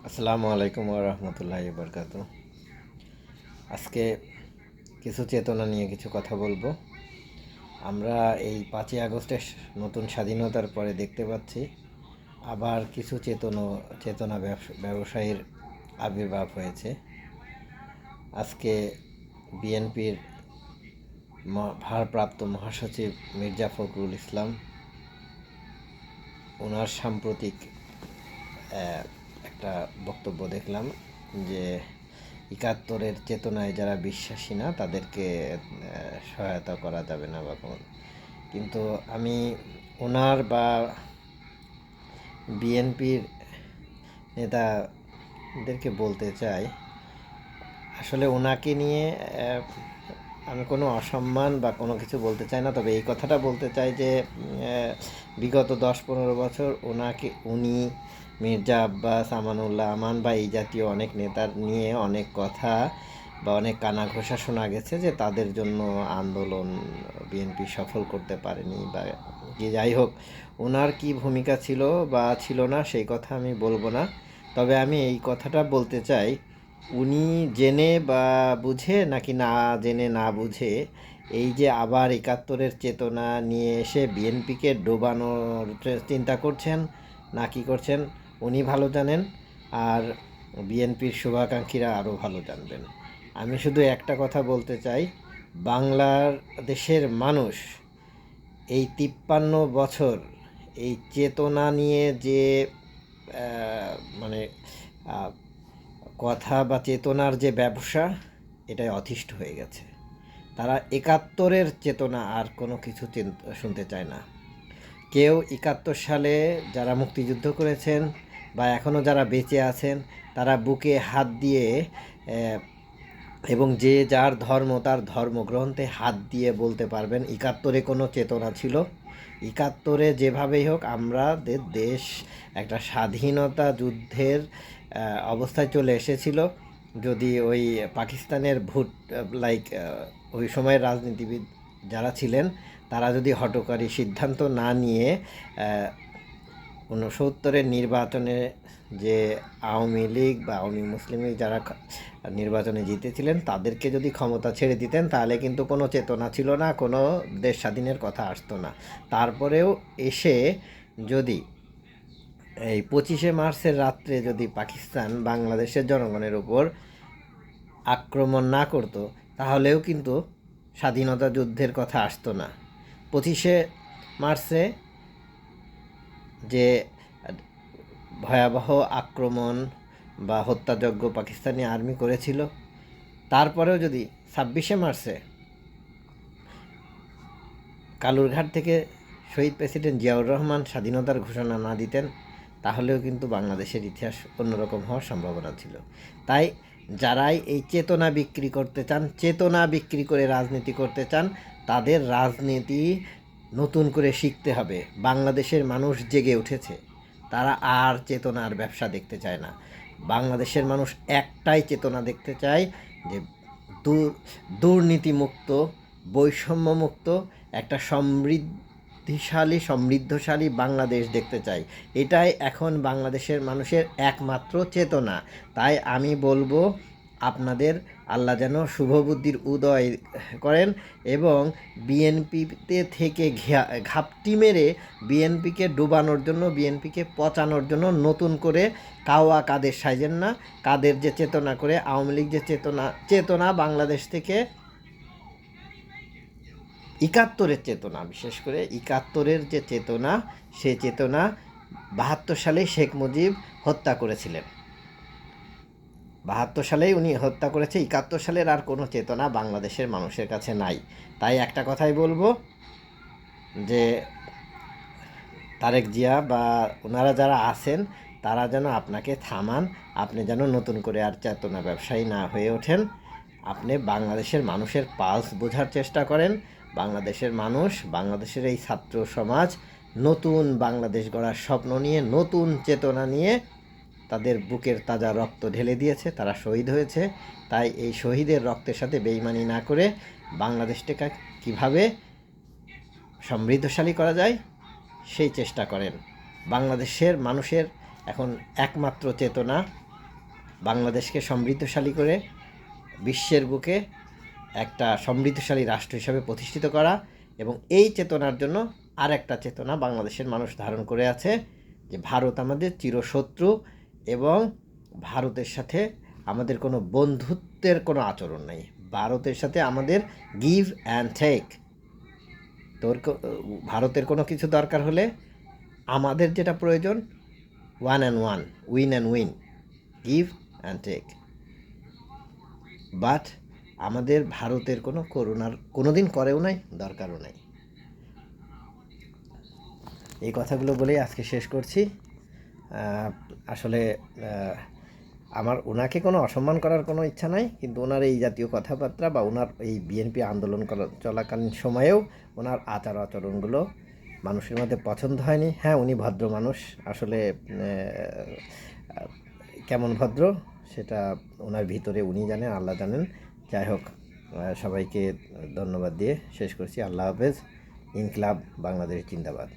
আসসালামু আলাইকুম ওয়া রাহমাতুল্লাহি ওয়া বারাকাতু। আজকে কিছু চেতনা নিয়ে কিছু কথা বলবো। আমরা এই 5ই আগস্টের নতুন স্বাধীনতার পরে দেখতে পাচ্ছি আবার কিছু চেতনা ব্যবসায়ীর আবির্ভাব হয়েছে। আজকে বিএনপির ভারপ্রাপ্ত মহাসচিব মির্জা ফখরুল ইসলাম ওনার সাম্প্রতিক একটা বক্তব্য দেখলাম যে 71-এর চেতনায় যারা বিশ্বাসী না তাদেরকে সহায়তা করা যাবে না বা কোনো, কিন্তু আমি ওনার বা বিএনপির নেতাদেরকে বলতে চাই, আসলে ওনাকে নিয়ে আমি কোনো অসম্মান বা কোনো কিছু বলতে চাই না, তবে এই কথাটা বলতে চাই যে বিগত 10-15 বছর উনি মির্জা আব্বাস, আমানুল্লাহ আমান বা এই জাতীয় অনেক নেতার নিয়ে অনেক কথা বা অনেক কানাঘোষা শোনা গেছে যে তাদের জন্য আন্দোলন বিএনপি সফল করতে পারেনি বা কি, যাই হোক, ওনার কি ভূমিকা ছিল বা ছিল না সেই কথা আমি বলবো না। তবে আমি এই কথাটা বলতে চাই, উনি জেনে বা বুঝে নাকি না জেনে না বুঝে এই যে আবার 71-এর চেতনা নিয়ে এসে বিএনপিকে ডোবানোর চিন্তা করছেন না কি করছেন উনি ভালো জানেন, আর বিএনপির শুভাকাঙ্ক্ষীরা আরও ভালো জানবেন। আমি শুধু একটা কথা বলতে চাই, বাংলাদেশের মানুষ এই 53 বছর এই চেতনা নিয়ে যে মানে কথা বা চেতনার যে ব্যবসা, এটাই অতিষ্ঠ হয়ে গেছে। তারা 71-এর চেতনা আর কোনো কিছু শুনতে চায় না। কেউ 71 সালে যারা মুক্তিযুদ্ধ করেছেন বা এখনও যারা বেঁচে আছেন তারা বুকে হাত দিয়ে এবং যে যার ধর্ম তার ধর্মগ্রন্থে হাত দিয়ে বলতে পারবেন 71-এ কোনো চেতনা ছিল। 71-এ যেভাবেই হোক আমাদের দেশ একটা স্বাধীনতা যুদ্ধের অবস্থায় চলে এসেছিল। যদি ওই পাকিস্তানের ওই সময়ের রাজনীতিবিদ যারা ছিলেন তারা যদি হঠকারী সিদ্ধান্ত না নিয়ে 69-এর নির্বাচনে যে আওয়ামী লীগ বা আওয়ামী মুসলিম লীগ যারা নির্বাচনে জিতেছিলেন তাদেরকে যদি ক্ষমতা ছেড়ে দিতেন তাহলে কিন্তু কোনো চেতনা ছিল না, কোনো দেশ স্বাধীনের কথা আসতো না। তারপরেও এসে যদি এই 25শে মার্চের রাত্রে যদি পাকিস্তান বাংলাদেশের জনগণের উপর আক্রমণ না করতো তাহলেও কিন্তু স্বাধীনতা যুদ্ধের কথা আসতো না। 25শে মার্চে যে ভয়াবহ আক্রমণ বা হত্যাযজ্ঞ পাকিস্তানি আর্মি করেছিল, তারপরেও যদি 26শে মার্চে কালুরঘাট থেকে শহীদ প্রেসিডেন্ট জিয়াউর রহমান স্বাধীনতার ঘোষণা না দিতেন তাহলেও কিন্তু বাংলাদেশের ইতিহাস অন্যরকম হওয়ার সম্ভাবনা ছিল। তাই যারাই এই চেতনা বিক্রি করতে চান, চেতনা বিক্রি করে রাজনীতি করতে চান, তাদের রাজনীতি নতুন করে শিখতে হবে। বাংলাদেশের মানুষ জেগে উঠেছে, তারা আর চেতনার ব্যবসা দেখতে চায় না। বাংলাদেশের মানুষ একটাই চেতনা দেখতে চায় যে দুর্নীতিমুক্ত, বৈষম্যমুক্ত একটা সমৃদ্ধশালী বাংলাদেশ দেখতে চাই। এটাই এখন বাংলাদেশের মানুষের একমাত্র চেতনা। তাই আমি বলবো, আপনাদের আল্লাহ যেন শুভবুদ্ধির উদয় করেন এবং বিএনপিতে থেকে ঘাপটি মেরে বিএনপিকে ডুবানোর জন্য, বিএনপিকে পচানোর জন্য নতুন করে কাদের সাইজেন না। কাদের যে চেতনা করে আওয়ামী লীগ যে চেতনা বাংলাদেশ থেকে 71-এর চেতনা, বিশেষ করে 71-এর যে চেতনা, সেই চেতনা 72 সালে শেখ মুজিব হত্যা করেছিলেন। 72 সালেই উনি হত্যা করেছে। 71 সালের আর কোনো চেতনা বাংলাদেশের মানুষের কাছে নাই। তাই একটা কথাই বলবো যে তারেক জিয়া বা ওনারা যারা আছেন তারা যেন আপনাকে থামান, আপনি যেন নতুন করে আর চেতনা ব্যবসায়ী না হয়ে ওঠেন। আপনি বাংলাদেশের মানুষের পালস বোঝার চেষ্টা করেন। বাংলাদেশের মানুষ, বাংলাদেশের এই ছাত্র সমাজ নতুন বাংলাদেশ গড়ার স্বপ্ন নিয়ে, নতুন চেতনা নিয়ে তাদের বুকের তাজা রক্ত ঢেলে দিয়েছে, তারা শহীদ হয়েছে। তাই এই শহীদের রক্তের সাথে বেইমানি না করে বাংলাদেশটাকে কীভাবে সমৃদ্ধশালী করা যায় সেই চেষ্টা করেন। বাংলাদেশের মানুষের এখন একমাত্র চেতনা বাংলাদেশকে সমৃদ্ধশালী করে বিশ্বের বুকে একটা সমৃদ্ধশালী রাষ্ট্র হিসাবে প্রতিষ্ঠিত করা, এবং এই চেতনার জন্য আর একটা চেতনা বাংলাদেশের মানুষ ধারণ করে আছে যে ভারত আমাদের চিরশত্রু, এবং ভারতের সাথে আমাদের কোনো বন্ধুত্বের কোনো আচরণ নেই। ভারতের সাথে আমাদের গিভ অ্যান্ড টেক। ভারতের কোনো কিছু দরকার হলে আমাদের যেটা প্রয়োজন, one and one, win and win, give and take. But আমাদের ভারতের কোনো করুণার কোনোদিন করেও নাই, দরকারও নাই। এই কথাগুলো বলেই আজকে শেষ করছি। আসলে আমার ওনাকে কোনো অসম্মান করার কোনো ইচ্ছা নাই, কিন্তু ওনার এই জাতীয় কথাবার্তা বা ওনার এই বিএনপি আন্দোলন চলাকালীন সময়েও ওনার আচার আচরণগুলো মানুষের মধ্যে পছন্দ হয়নি। হ্যাঁ, উনি ভদ্র মানুষ, আসলে কেমন ভদ্র সেটা ওনার ভিতরে উনি জানেন, আল্লাহ জানেন। যাই হোক, সবাইকে ধন্যবাদ দিয়ে শেষ করছি। আল্লাহ হাফেজ। ইনকিলাব বাংলাদেশ জিন্দাবাদ।